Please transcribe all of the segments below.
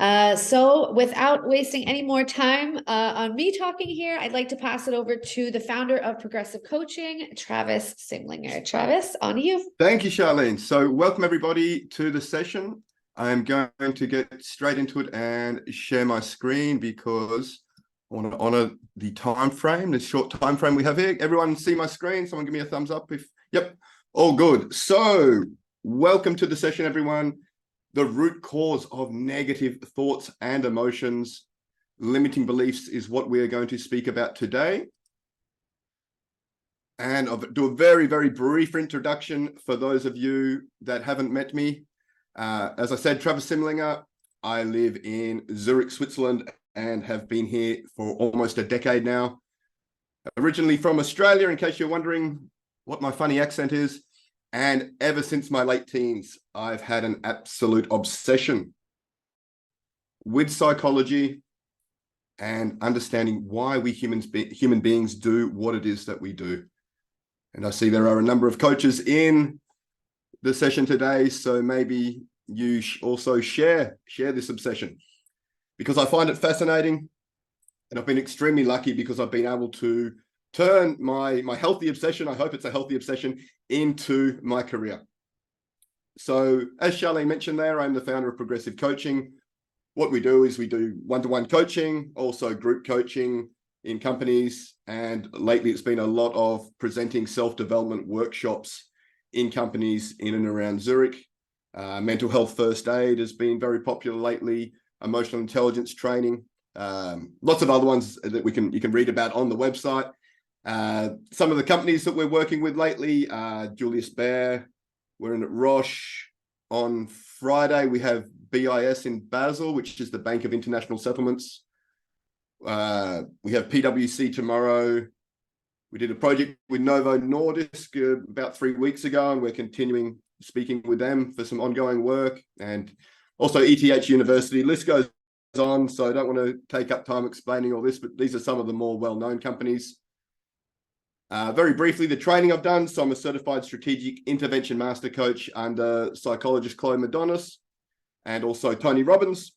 So without wasting any more time on me talking here, I'd like to pass it over to the founder of Progressive Coaching, Travis Simlinger. Travis, on to you. Thank you, Charlene. So welcome everybody to the session. I'm going to get straight into it and share my screen because I want to honor the time frame, the short time frame we have here. Everyone see my screen? Someone give me a thumbs up if, yep, all good. So welcome to the session, everyone. The root cause of negative thoughts and emotions, limiting beliefs, is what we are going to speak about today. And I'll do a very, very brief introduction for those of you that haven't met me. As I said, Travis Simlinger. I live in Zurich, Switzerland, and have been here for almost a decade now. Originally from Australia, in case you're wondering what my funny accent is. And ever since my late teens, I've had an absolute obsession with psychology and understanding why we human beings do what it is that we do. And I see there are a number of coaches in the session today, so maybe you also share this obsession, because I find it fascinating, and I've been extremely lucky because I've been able to turn my healthy obsession, I hope it's a healthy obsession, into my career. So as Charlene mentioned there, I'm the founder of Progressive Coaching. What we do is we do one-to-one coaching, also group coaching in companies, and lately it's been a lot of presenting self-development workshops in companies in and around Zurich. Mental health first aid has been very popular lately, emotional intelligence training, lots of other ones that you can read about on the website. Some of the companies that we're working with lately, Julius Baer, we're in at Roche. On Friday, we have BIS in Basel, which is the Bank of International Settlements. We have PwC tomorrow. We did a project with Novo Nordisk about 3 weeks ago, and we're continuing speaking with them for some ongoing work. And also ETH University, list goes on, so I don't want to take up time explaining all this, but these are some of the more well-known companies. Very briefly, the training I've done. So I'm a certified strategic intervention master coach under psychologist Cloe Madanes and also Tony Robbins.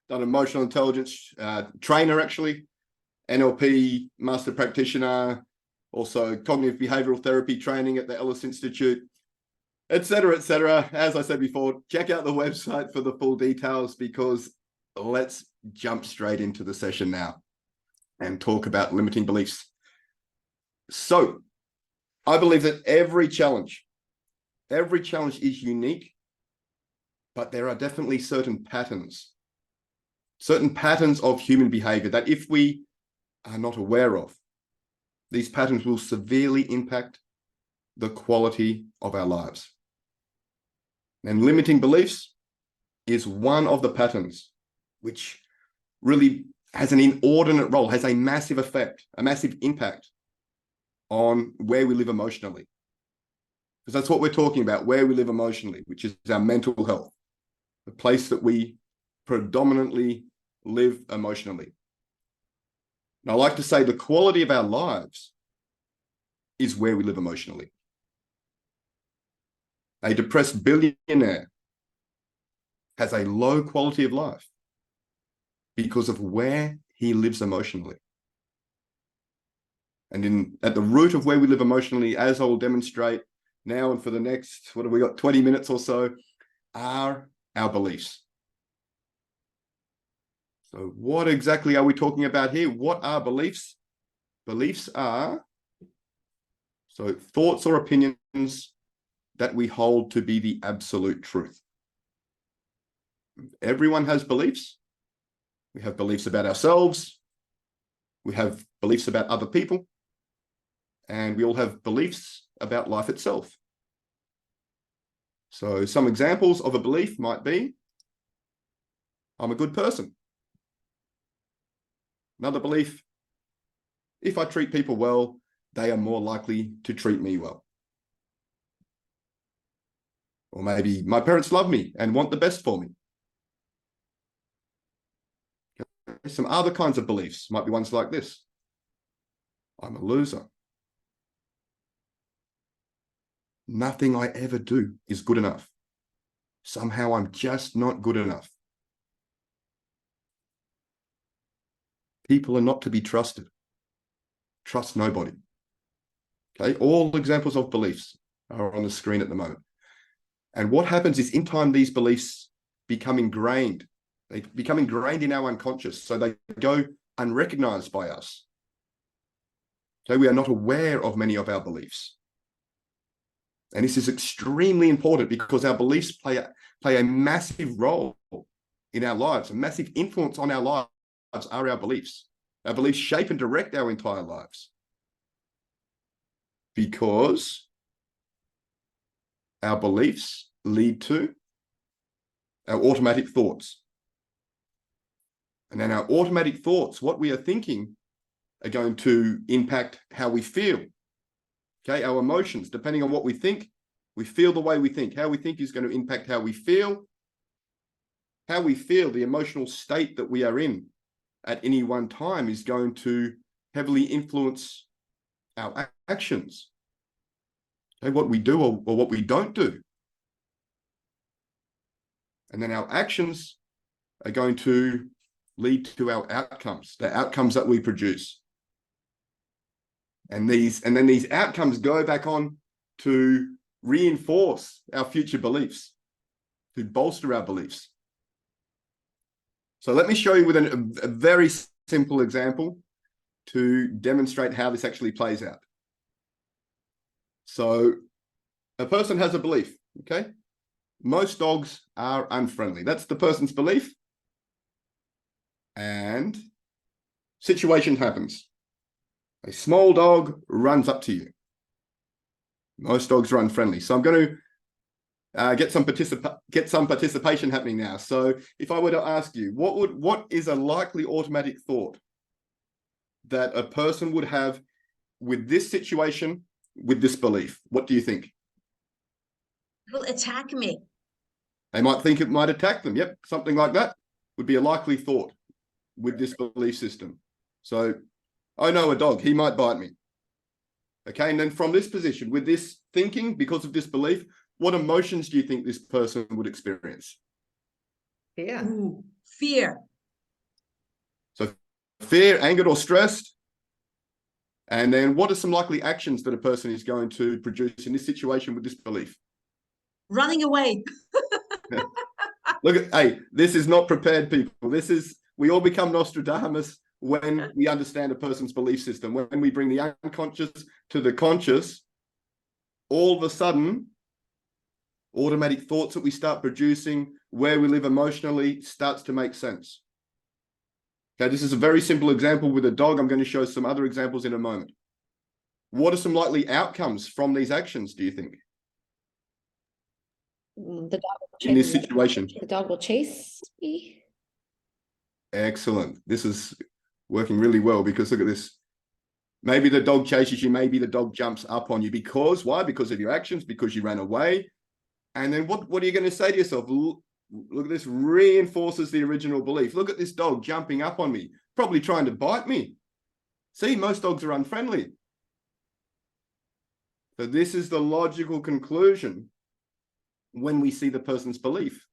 Done emotional intelligence trainer, actually, NLP master practitioner, also cognitive behavioral therapy training at the Ellis Institute, etc., etc. As I said before, check out the website for the full details, because let's jump straight into the session now and talk about limiting beliefs. So I believe that every challenge is unique, but there are definitely certain patterns of human behavior that if we are not aware of, these patterns will severely impact the quality of our lives. And limiting beliefs is one of the patterns which really has an inordinate role, has a massive effect, a massive impact on where we live emotionally. Because that's what we're talking about, where we live emotionally, which is our mental health, the place that we predominantly live emotionally. And I like to say the quality of our lives is where we live emotionally. A depressed billionaire has a low quality of life because of where he lives emotionally. And at the root of where we live emotionally, as I will demonstrate now and for the next, 20 minutes or so, are our beliefs. So what exactly are we talking about here? What are beliefs? Beliefs are thoughts or opinions that we hold to be the absolute truth. Everyone has beliefs. We have beliefs about ourselves. We have beliefs about other people. And we all have beliefs about life itself. So some examples of a belief might be, I'm a good person. Another belief, if I treat people well, they are more likely to treat me well. Or maybe my parents love me and want the best for me. Some other kinds of beliefs might be ones like this. I'm a loser. Nothing I ever do is good enough. Somehow I'm just not good enough. People are not to be trusted. Trust nobody. Okay, all examples of beliefs are on the screen at the moment. And what happens is, in time, these beliefs become ingrained. They become ingrained in our unconscious, so they go unrecognized by us. So we are not aware of many of our beliefs. And this is extremely important because our beliefs play a massive role in our lives. A massive influence on our lives are our beliefs. Our beliefs shape and direct our entire lives, because our beliefs lead to our automatic thoughts. And then our automatic thoughts, what we are thinking, are going to impact how we feel. Okay, our emotions, depending on what we think, we feel the way we think. How we think is going to impact how we feel. How we feel, the emotional state that we are in at any one time, is going to heavily influence our actions. Okay, what we do or what we don't do. And then our actions are going to lead to our outcomes, the outcomes that we produce. And then these outcomes go back on to reinforce our future beliefs, to bolster our beliefs. So let me show you with a very simple example to demonstrate how this actually plays out. So a person has a belief, okay? Most dogs are unfriendly. That's the person's belief. And situation happens. A small dog runs up to you. Most dogs are unfriendly. So I'm going to get some participation happening now. So if I were to ask you, what is a likely automatic thought that a person would have with this situation, with this belief? What do you think? It will attack me. They might think it might attack them. Yep, something like that would be a likely thought with this belief system. So, I know a dog, he might bite me. Okay, and then from this position, with this thinking, because of this belief, what emotions do you think this person would experience? Fear. Ooh, fear. So fear, angered or stressed. And then what are some likely actions that a person is going to produce in this situation with this belief? Running away. Look at, hey, this is not prepared people. We all become Nostradamus when we understand a person's belief system. When we bring the unconscious to the conscious, all of a sudden, automatic thoughts that we start producing, where we live emotionally, starts to make sense. Okay, this is a very simple example with a dog. I'm going to show some other examples in a moment. What are some likely outcomes from these actions, do you think? The dog will In this chase- situation. The dog will chase me. Excellent. This is working really well, because look at this. Maybe the dog chases you, maybe the dog jumps up on you. Because why? Because of your actions, because you ran away. And then what are you going to say to yourself? Look at this, reinforces the original belief. Look at this dog jumping up on me, probably trying to bite me. See, most dogs are unfriendly. So this is the logical conclusion when we see the person's belief.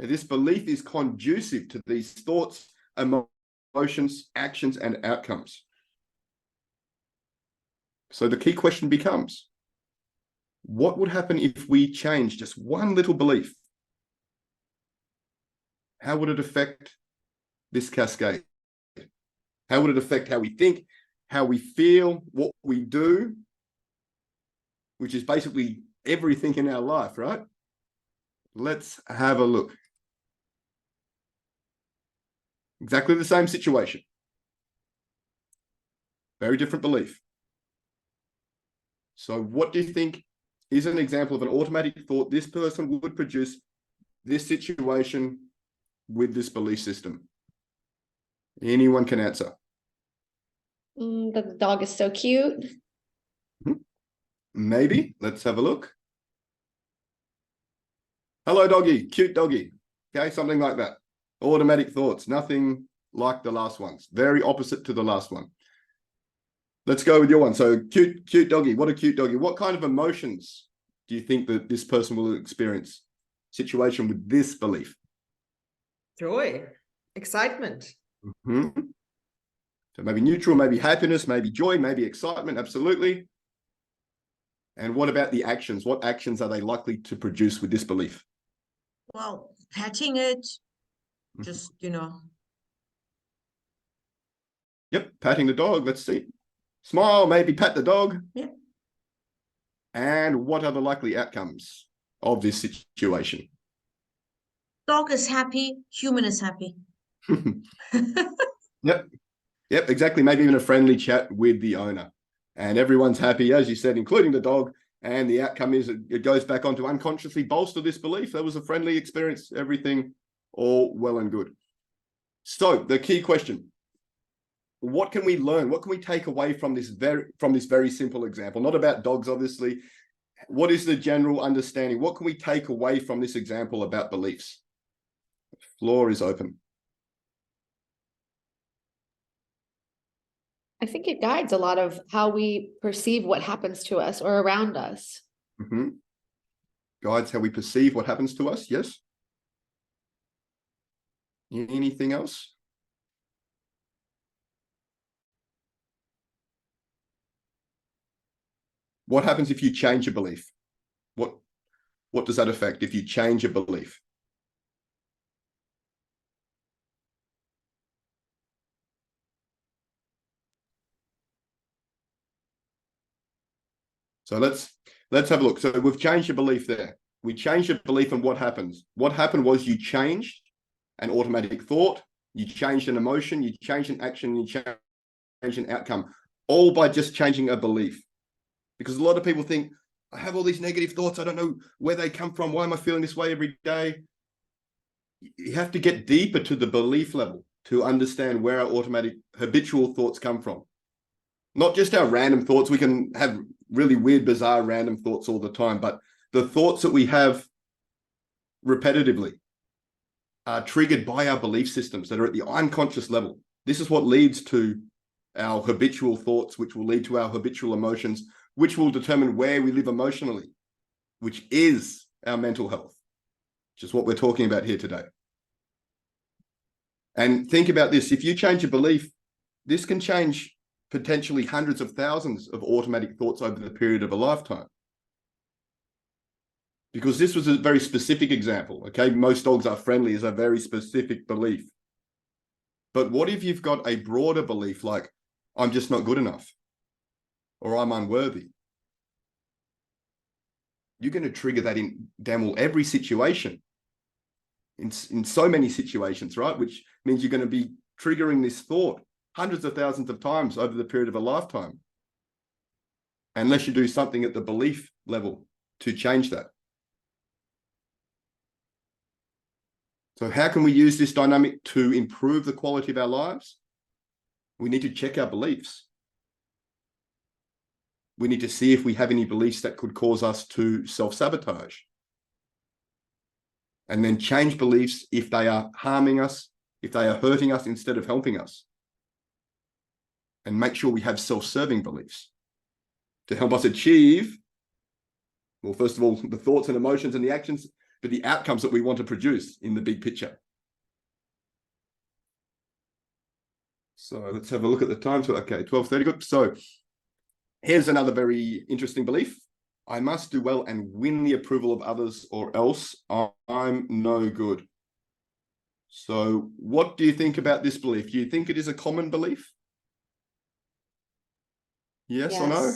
Now, this belief is conducive to these thoughts, emotions, actions, and outcomes. So the key question becomes, what would happen if we change just one little belief? How would it affect this cascade? How would it affect how we think, how we feel, what we do, which is basically everything in our life, right? Let's have a look. Exactly the same situation. Very different belief. So what do you think is an example of an automatic thought this person would produce this situation with this belief system? Anyone can answer. The dog is so cute. Maybe. Let's have a look. Hello, doggy. Cute doggy. Okay, something like that. Automatic thoughts. Nothing like the last ones. Very opposite to the last one. Let's go with your one. So cute doggy. What a cute doggy. What kind of emotions do you think that this person will experience? Situation with this belief. Joy. Excitement. Mhm. So maybe neutral, maybe happiness, maybe joy, maybe excitement. Absolutely. And what about the actions? What actions are they likely to produce with this belief? Well, petting it, just, Yep, patting the dog. Let's see. Smile, maybe pat the dog. yeah. And what are the likely outcomes of this situation? Dog is happy, human is happy. Yep, yep, exactly. Maybe even a friendly chat with the owner. And everyone's happy, as you said, including the dog. And the outcome is it goes back on to unconsciously bolster this belief. That was a friendly experience, everything all well and good. So the key question, what can we learn? What can we take away from this very simple example? Not about dogs, obviously. What is the general understanding? What can we take away from this example about beliefs? The floor is open. I think it guides a lot of how we perceive what happens to us or around us. Mm-hmm. Guides how we perceive what happens to us. Yes. Anything else? What happens if you change a belief? What does that affect if you change a belief? So let's have a look. So we've changed a belief there. We changed a belief, and what happens? What happened was you changed an automatic thought, you changed an emotion, you changed an action, you changed an outcome, all by just changing a belief. Because a lot of people think, I have all these negative thoughts, I don't know where they come from, why am I feeling this way every day? You have to get deeper to the belief level to understand where our automatic habitual thoughts come from. Not just our random thoughts. We can have really weird, bizarre, random thoughts all the time, but the thoughts that we have repetitively are triggered by our belief systems that are at the unconscious level. This is what leads to our habitual thoughts, which will lead to our habitual emotions, which will determine where we live emotionally, which is our mental health, which is what we're talking about here today. And think about this. If you change a belief, this can change potentially hundreds of thousands of automatic thoughts over the period of a lifetime. Because this was a very specific example, okay? Most dogs are friendly is a very specific belief. But what if you've got a broader belief like, I'm just not good enough, or I'm unworthy? You're going to trigger that in damn well every situation, in so many situations, right? Which means you're going to be triggering this thought hundreds of thousands of times over the period of a lifetime, unless you do something at the belief level to change that. So how can we use this dynamic to improve the quality of our lives? We need to check our beliefs. We need to see if we have any beliefs that could cause us to self-sabotage. And then change beliefs if they are harming us, if they are hurting us instead of helping us. And make sure we have self-serving beliefs to help us achieve, well, first of all, the thoughts and emotions and the actions, but the outcomes that we want to produce in the big picture. So let's have a look at the time. So, okay, 12:30, good. So here's another very interesting belief. I must do well and win the approval of others, or else I'm no good. So what do you think about this belief? Do you think it is a common belief? Yes or no?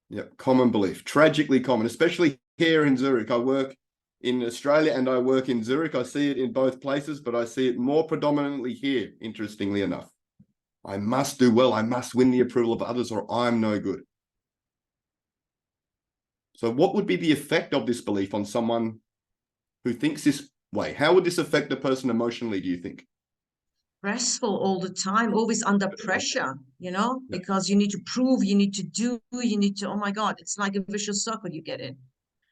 Yep, common belief, tragically common, especially here in Zurich. I work in Australia and I work in Zurich. I see it in both places, but I see it more predominantly here, interestingly enough. I must do well, I must win the approval of others, or I'm no good. So what would be the effect of this belief on someone who thinks this way? How would this affect a person emotionally, do you think? Stressful all the time, always under pressure, because you need to prove, you need to do, you need to, oh my God, it's like a vicious circle you get in.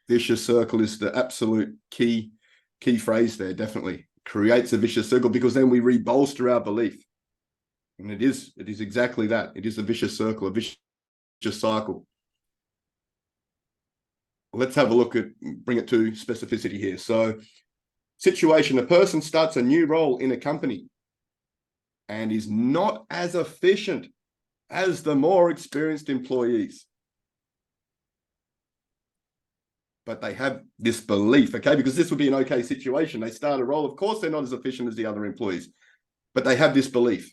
Vicious circle is the absolute key phrase there, definitely. Creates a vicious circle, because then we rebolster our belief. And it is exactly that. It is a vicious circle, a vicious cycle. Let's have a look at, bring it to specificity here. So situation, a person starts a new role in a company. and is not as efficient as the more experienced employees. But they have this belief, okay, because this would be an okay situation. They start a role, of course, they're not as efficient as the other employees, but they have this belief.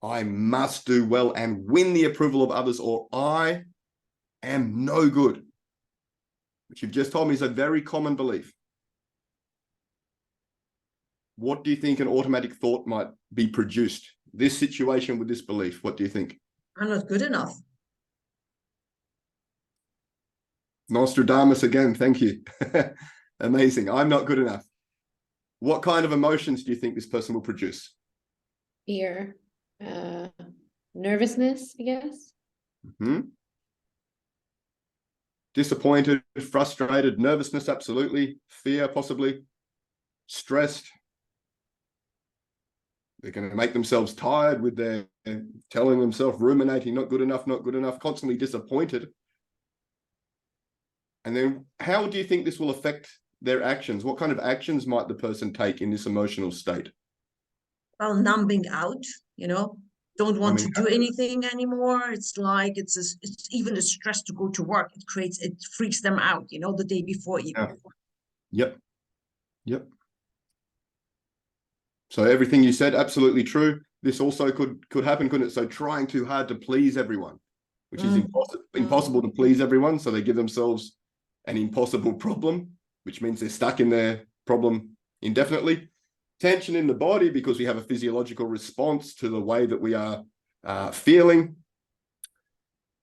I must do well and win the approval of others, or I am no good, which you've just told me is a very common belief. What do you think an automatic thought might be produced? This situation with this belief, what do you think? I'm not good enough. Nostradamus again, thank you. Amazing. I'm not good enough. What kind of emotions do you think this person will produce? Fear, nervousness, I guess. Disappointed, frustrated, nervousness, absolutely. Fear, possibly. Stressed. They're going to make themselves tired with their telling themselves, ruminating, not good enough, constantly disappointed. And then how do you think this will affect their actions? What kind of actions might the person take in this emotional state? Well, numbing out, don't want to do anything anymore. It's like it's even a stress to go to work. It freaks them out, the day before even. Yep. So everything you said, absolutely true. This also could happen, couldn't it? So trying too hard to please everyone, which is impossible to please everyone. So they give themselves an impossible problem, which means they're stuck in their problem indefinitely. Tension in the body because we have a physiological response to the way that we are feeling.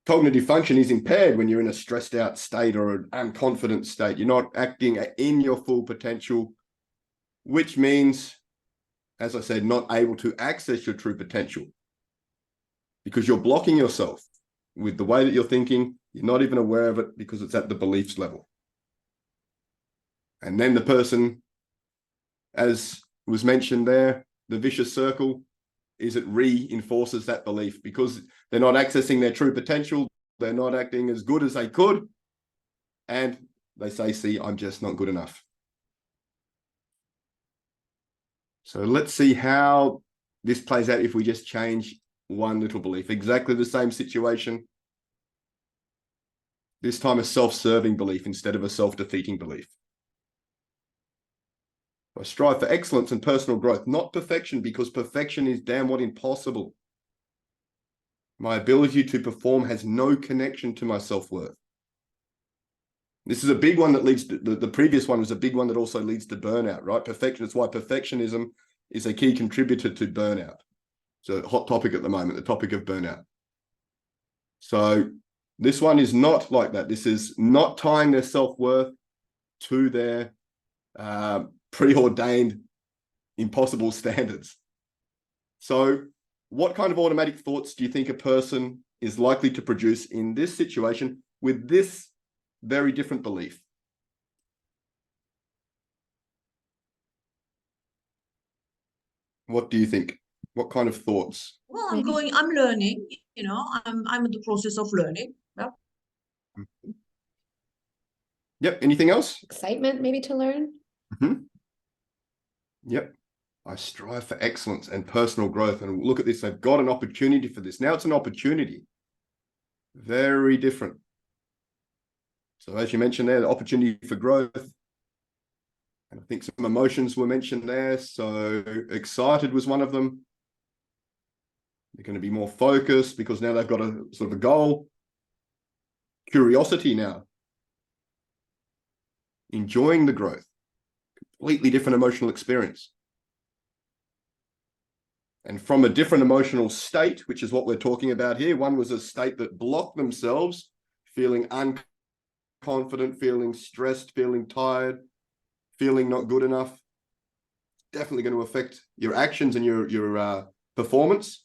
Cognitive function is impaired when you're in a stressed out state or an unconfident state. You're not acting in your full potential, which means, as I said, not able to access your true potential because you're blocking yourself with the way that you're thinking. You're not even aware of it because it's at the beliefs level. And then the person, as was mentioned there, the vicious circle is it reinforces that belief because they're not accessing their true potential. They're not acting as good as they could. And they say, see, I'm just not good enough. So let's see how this plays out if we just change one little belief. Exactly the same situation. This time a self-serving belief instead of a self-defeating belief. I strive for excellence and personal growth, not perfection, because perfection is damn what impossible. My ability to perform has no connection to my self-worth. This is a big one that leads to, the previous one was a big one that also leads to burnout, right? Perfection, it's why perfectionism is a key contributor to burnout. It's a hot topic at the moment, the topic of burnout. So this one is not like that. This is not tying their self-worth to their preordained impossible standards. So what kind of automatic thoughts do you think a person is likely to produce in this situation with this very different belief? What do you think? What kind of thoughts? Well, I'm learning, I'm in the process of learning. Yeah. Yep. Anything else? Excitement, maybe, to learn. Yep. I strive for excellence and personal growth. And look at this. They've got an opportunity for this. Now it's an opportunity. Very different. So as you mentioned there, the opportunity for growth. And I think some emotions were mentioned there. So excited was one of them. They're going to be more focused because now they've got a sort of a goal. Curiosity now. Enjoying the growth. Completely different emotional experience. And from a different emotional state, which is what we're talking about here, one was a state that blocked themselves, feeling unconfident, feeling stressed, feeling tired, feeling not good enough. Definitely going to affect your actions and your performance.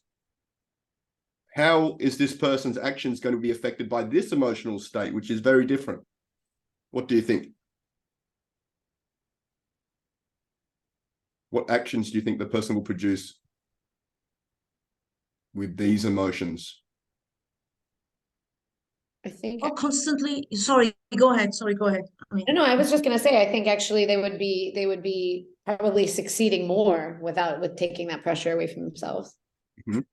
How is this person's actions going to be affected by this emotional state, which is very different? What do you think? What actions do you think the person will produce with these emotions? I think, Or constantly, sorry, go ahead. Sorry, go ahead. I mean, no, I was just gonna say, I think actually they would be probably succeeding more with taking that pressure away from themselves. Mhm.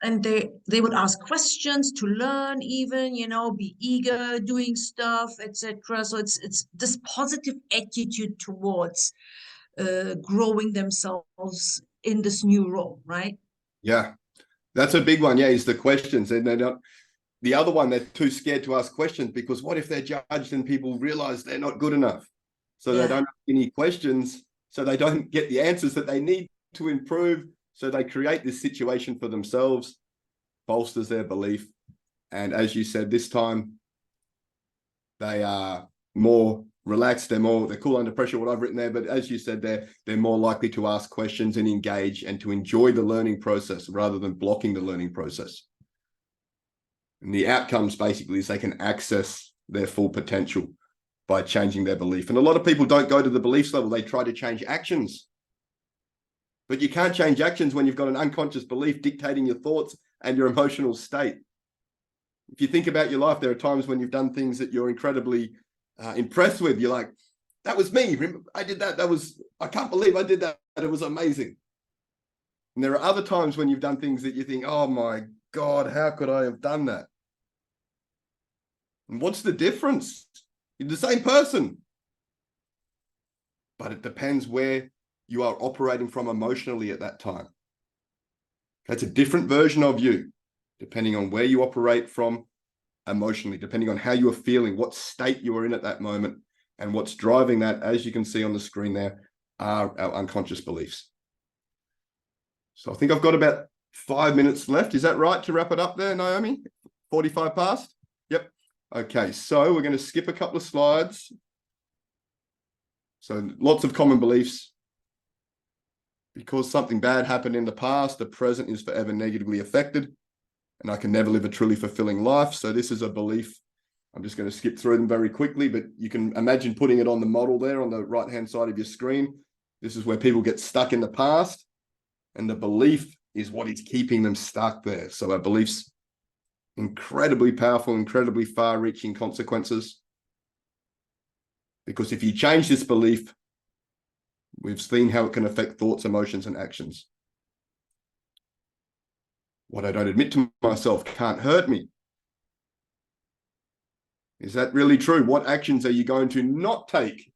and they would ask questions to learn, even, be eager doing stuff, etc. So it's this positive attitude towards growing themselves in this new role, right? Yeah, that's a big one. Yeah, is the questions. And they're not, the other one, they're too scared to ask questions because what if they're judged and people realize they're not good enough? So they Yeah. don't ask any questions, so they don't get the answers that they need to improve. So they create this situation for themselves, bolsters their belief. And as you said, this time they are more relaxed, they're cool under pressure, what I've written there. But as you said, they're more likely to ask questions and engage and to enjoy the learning process rather than blocking the learning process. And the outcomes basically is they can access their full potential by changing their belief. And a lot of people don't go to the beliefs level, they try to change actions. But you can't change actions when you've got an unconscious belief dictating your thoughts and your emotional state. If you think about your life, there are times when you've done things that you're incredibly impressed with. You're like, that was me. I did that. I can't believe I did that. It was amazing. And there are other times when you've done things that you think, oh my God, how could I have done that? And what's the difference? You're the same person. But it depends where you are operating from emotionally at that time. That's a different version of you, depending on where you operate from emotionally, depending on how you are feeling, what state you are in at that moment, and what's driving that, as you can see on the screen there, are our unconscious beliefs. So I think I've got about 5 minutes left. Is that right to wrap it up there, Naomi? 45 past? Yep. Okay, so we're going to skip a couple of slides. So lots of common beliefs. Because something bad happened in the past, the present is forever negatively affected, and I can never live a truly fulfilling life. So this is a belief. I'm just going to skip through them very quickly, but you can imagine putting it on the model there on the right-hand side of your screen. This is where people get stuck in the past, and the belief is what is keeping them stuck there. So our beliefs, incredibly powerful, incredibly far-reaching consequences. Because if you change this belief, we've seen how it can affect thoughts, emotions, and actions. What I don't admit to myself can't hurt me. Is that really true? What actions are you going to not take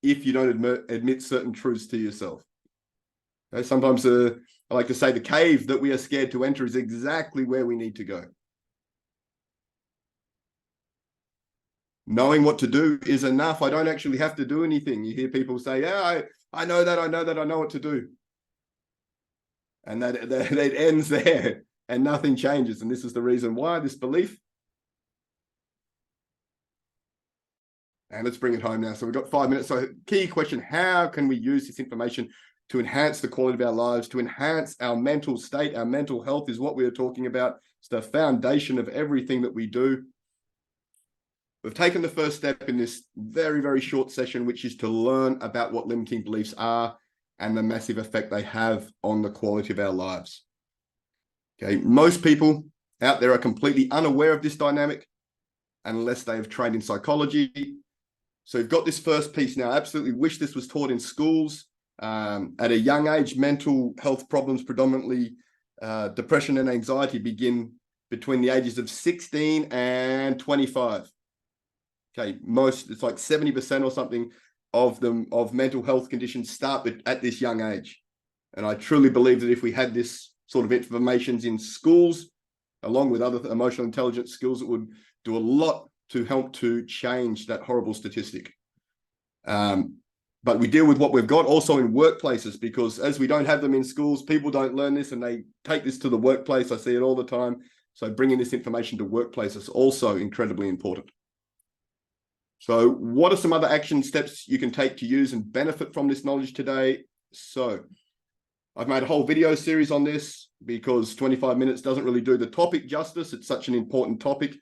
if you don't admit certain truths to yourself? Okay, sometimes I like to say the cave that we are scared to enter is exactly where we need to go. Knowing what to do is enough. I don't actually have to do anything. You hear people say, yeah, I know that, I know what to do. And that it ends there and nothing changes. And this is the reason why, this belief. And let's bring it home now. So we've got 5 minutes. So key question, how can we use this information to enhance the quality of our lives, to enhance our mental state? Our mental health is what we are talking about. It's the foundation of everything that we do. We've taken the first step in this very, very short session, which is to learn about what limiting beliefs are and the massive effect they have on the quality of our lives. Okay, most people out there are completely unaware of this dynamic unless they have trained in psychology. So you've got this first piece now. I absolutely wish this was taught in schools at a young age. Mental health problems, predominantly depression and anxiety, begin between the ages of 16 and 25. Okay, it's like 70% or something of mental health conditions start at this young age. And I truly believe that if we had this sort of information in schools, along with other emotional intelligence skills, it would do a lot to help to change that horrible statistic. But we deal with what we've got also in workplaces, because as we don't have them in schools, people don't learn this and they take this to the workplace. I see it all the time. So bringing this information to workplace is also incredibly important. So what are some other action steps you can take to use and benefit from this knowledge today? So I've made a whole video series on this because 25 minutes doesn't really do the topic justice. It's such an important topic.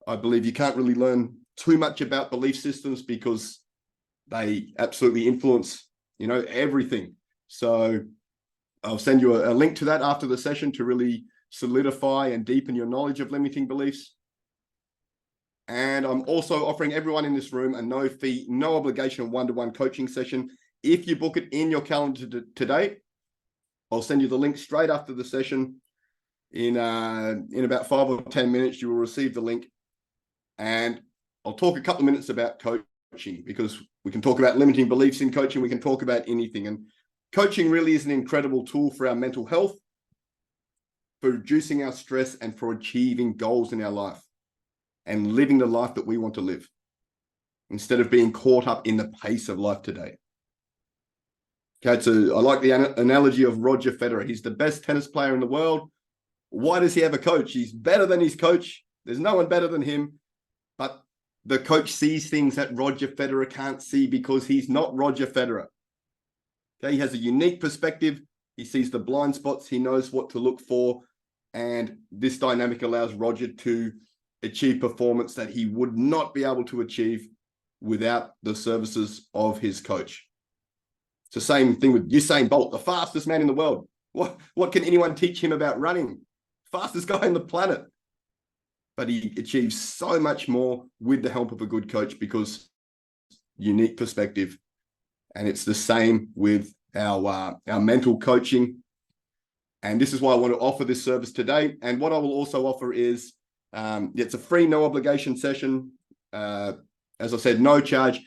I believe you can't really learn too much about belief systems because they absolutely influence, everything. So I'll send you a link to that after the session to really solidify and deepen your knowledge of limiting beliefs. And I'm also offering everyone in this room a no fee, no obligation one-to-one coaching session. If you book it in your calendar today, I'll send you the link straight after the session. In about 5 or 10 minutes, you will receive the link. And I'll talk a couple of minutes about coaching, because we can talk about limiting beliefs in coaching. We can talk about anything. And coaching really is an incredible tool for our mental health, for reducing our stress, and for achieving goals in our life and living the life that we want to live, instead of being caught up in the pace of life today. Okay, so I like the analogy of Roger Federer. He's the best tennis player in the world. Why does he have a coach? He's better than his coach. There's no one better than him. But the coach sees things that Roger Federer can't see because he's not Roger Federer. Okay, he has a unique perspective. He sees the blind spots. He knows what to look for. And this dynamic allows Roger to achieve performance that he would not be able to achieve without the services of his coach. It's the same thing with Usain Bolt, the fastest man in the world. What can anyone teach him about running? Fastest guy on the planet. But he achieves so much more with the help of a good coach, because unique perspective. And it's the same with our mental coaching. And this is why I want to offer this service today. And what I will also offer is, it's a free, no obligation session. As I said, no charge.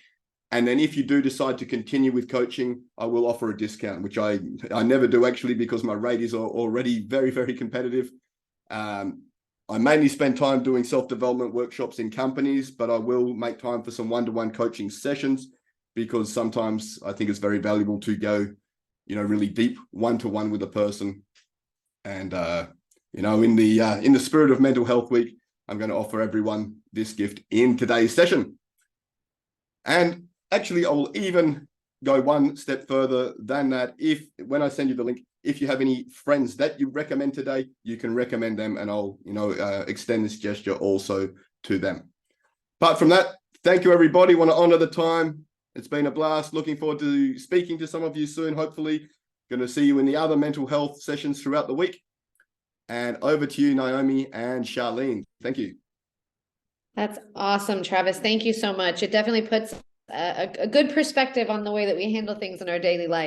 And then if you do decide to continue with coaching, I will offer a discount, which I never do actually, because my rate is already very, very competitive. I mainly spend time doing self-development workshops in companies, but I will make time for some one-to-one coaching sessions, because sometimes I think it's very valuable to go, really deep one-to-one with a person. And, in the spirit of Mental Health Week, I'm going to offer everyone this gift in today's session. And actually, I will even go one step further than that. When I send you the link, if you have any friends that you recommend today, you can recommend them, and I'll, extend this gesture also to them. Apart from that, thank you, everybody. Want to honor the time. It's been a blast. Looking forward to speaking to some of you soon, hopefully. Going to see you in the other mental health sessions throughout the week. And over to you, Naomi and Charlene. Thank you. That's awesome, Travis. Thank you so much. It definitely puts a good perspective on the way that we handle things in our daily life.